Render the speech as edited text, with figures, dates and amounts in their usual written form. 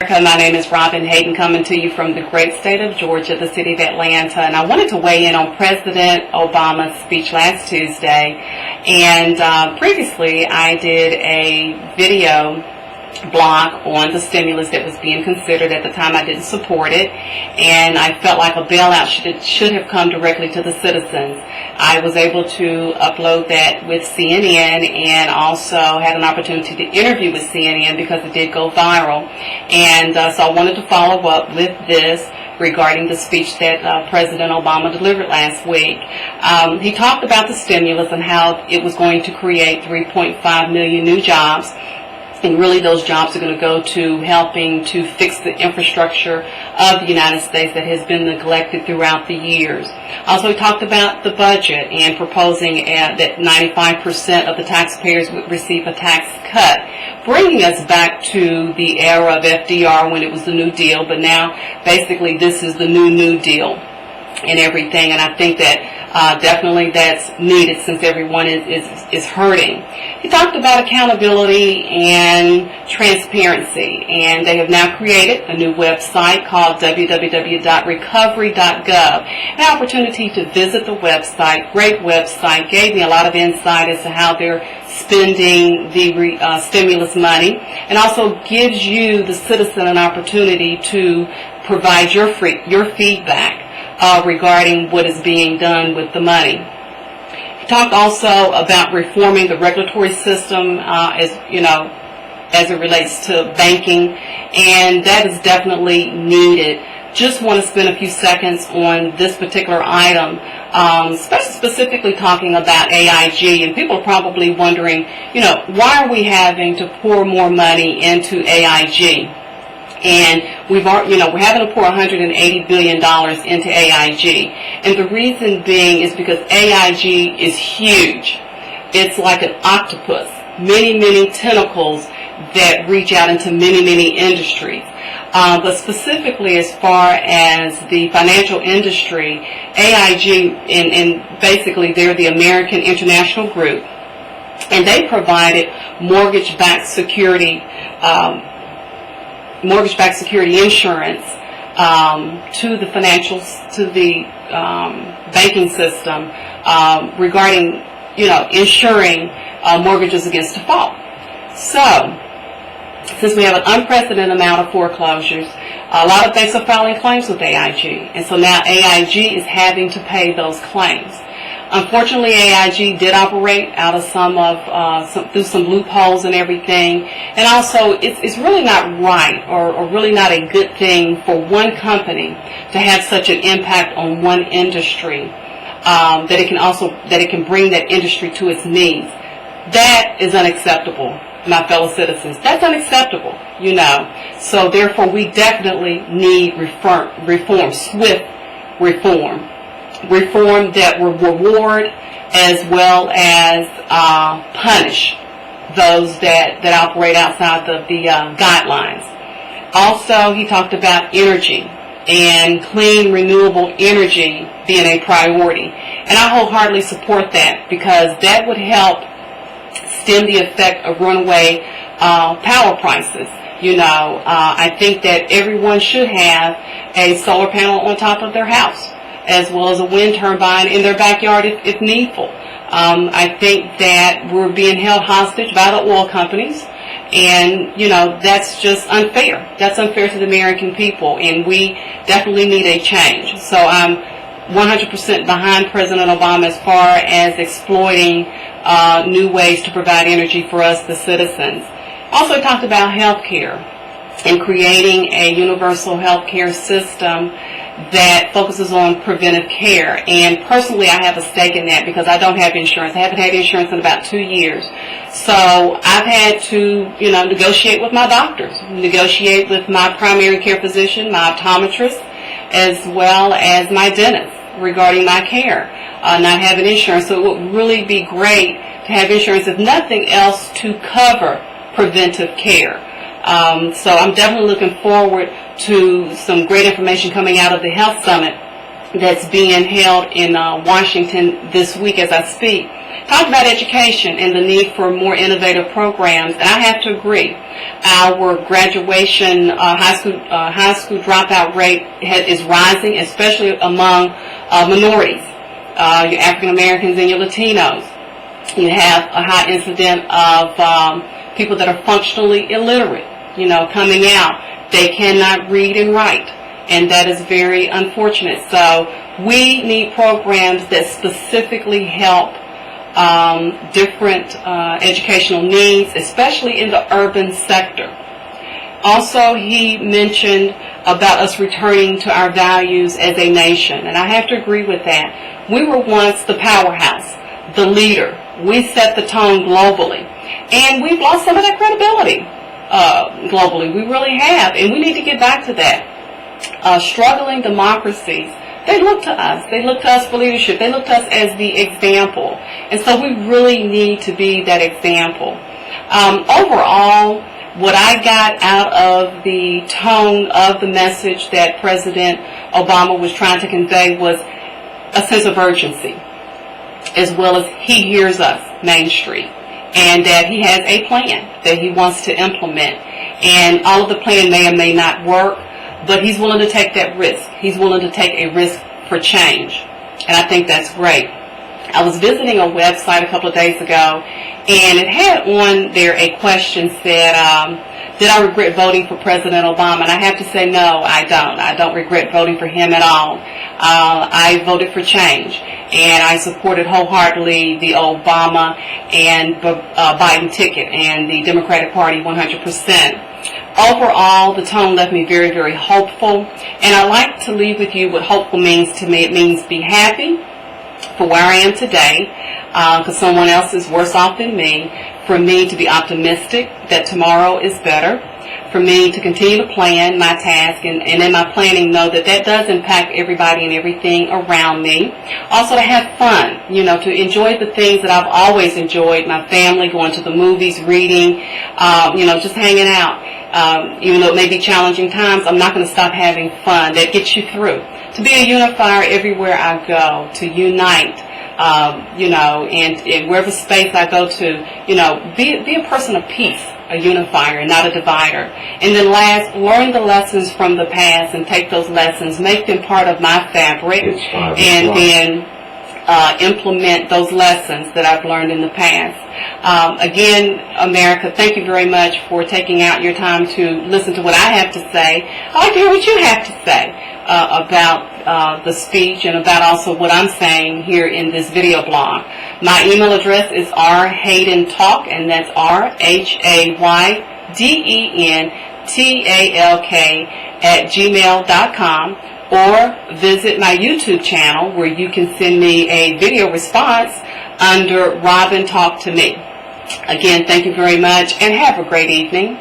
My name is Robin Hayden, coming to you from the great state of Georgia, the city of Atlanta, and I wanted to weigh in on President Obama's speech last Tuesday. And previously I did a video blog on the stimulus that was being considered. At the time I didn't support it, and I felt like a bailout should have come directly to the citizens. I was able to upload that with CNN, and also had an opportunity to interview with CNN because it did go viral. And so I wanted to follow up with this regarding the speech that President Obama delivered last week. He talked about the stimulus and how it was going to create 3.5 million new jobs. And really those jobs are going to go to helping to fix the infrastructure of the United States that has been neglected throughout the years. Also, he talked about the budget and proposing that 95% of the taxpayers would receive a tax cut, bringing us back to the era of FDR when it was the New Deal, but now basically this is the New Deal and everything. And I think that definitely that's needed since everyone is hurting. He talked about accountability and transparency, and they have now created a new website called www.recovery.gov. An opportunity to visit the website, great website, gave me a lot of insight as to how they're spending the stimulus money, and also gives you, the citizen, an opportunity to provide your feedback regarding what is being done with the money. He talked also about reforming the regulatory system as it relates to banking, and that is definitely needed. Just want to spend a few seconds on this particular item, specifically talking about AIG, and people are probably wondering, why are we having to pour more money into AIG? And we're having to pour $180 billion into AIG. And the reason being is because AIG is huge. It's like an octopus, many tentacles that reach out into many industries. But specifically as far as the financial industry, AIG, and basically they're the American International Group, and they provided mortgage-backed security insurance to the banking system regarding insuring mortgages against default. So since we have an unprecedented amount of foreclosures, a lot of banks are filing claims with AIG, and so now AIG is having to pay those claims. Unfortunately, AIG did operate out of through some loopholes and everything, and also it's really not right or really not a good thing for one company to have such an impact on one industry that it can bring that industry to its knees. That is unacceptable, my fellow citizens. That's unacceptable, So therefore, we definitely need reform, swift reform. Reform that will reward as well as punish those that operate outside of the guidelines. Also, he talked about energy and clean, renewable energy being a priority. And I wholeheartedly support that, because that would help stem the effect of runaway power prices. I think that everyone should have a solar panel on top of their house, as well as a wind turbine in their backyard if needful. I think that we're being held hostage by the oil companies, and that's just unfair. That's unfair to the American people, and we definitely need a change. So I'm 100% behind President Obama as far as exploiting new ways to provide energy for us, the citizens. Also talked about health care and creating a universal health care system that focuses on preventive care. And personally, I have a stake in that because I don't have insurance. I haven't had insurance in about 2 years. So I've had to, negotiate with my doctors, negotiate with my primary care physician, my optometrist, as well as my dentist regarding my care, not having insurance. So it would really be great to have insurance, if nothing else, to cover preventive care. So I'm definitely looking forward to some great information coming out of the Health Summit that's being held in Washington this week as I speak, talked about education and the need for more innovative programs, and I have to agree. Our graduation high school dropout rate is rising, especially among minorities, your African Americans and your Latinos. You have a high incident of people that are functionally illiterate, coming out. They cannot read and write, and that is very unfortunate. So we need programs that specifically help different educational needs, especially in the urban sector. Also, he mentioned about us returning to our values as a nation, and I have to agree with that. We were once the powerhouse, the leader. We set the tone globally, and we've lost some of that credibility globally. We really have, and we need to get back to that. Struggling democracies, they look to us. They look to us for leadership. They look to us as the example. And so we really need to be that example. Overall, what I got out of the tone of the message that President Obama was trying to convey was a sense of urgency, as well as he hears us, Main Street, and that he has a plan that he wants to implement. And all of the plan may or may not work, but he's willing to take that risk. He's willing to take a risk for change, and I think that's great. I was visiting a website a couple of days ago, and it had on there a question said, did I regret voting for President Obama? And I have to say, no, I don't. I don't regret voting for him at all. I voted for change, and I supported wholeheartedly the Obama and Biden ticket and the Democratic Party 100%. Overall, the tone left me very, very hopeful, and I like to leave with you what hopeful means to me. It means be happy for where I am today, because someone else is worse off than me. For me to be optimistic that tomorrow is better. For me to continue to plan my task, and in my planning know that that does impact everybody and everything around me. Also to have fun, to enjoy the things that I've always enjoyed, my family, going to the movies, reading, just hanging out. Even though it may be challenging times, I'm not going to stop having fun. That gets you through. To be a unifier everywhere I go, to unite, and wherever space I go to, be a person of peace, a unifier, not a divider. And then last, learn the lessons from the past and take those lessons, make them part of my fabric, and then implement those lessons that I've learned in the past. Again, America, thank you very much for taking out your time to listen to what I have to say. I'd like to hear what you have to say about the speech and about also what I'm saying here in this video blog. My email address is rhaydentalk, and that's RHAYDENTALK@gmail.com, or visit my YouTube channel where you can send me a video response under Robin Talk to Me. Again, thank you very much, and have a great evening.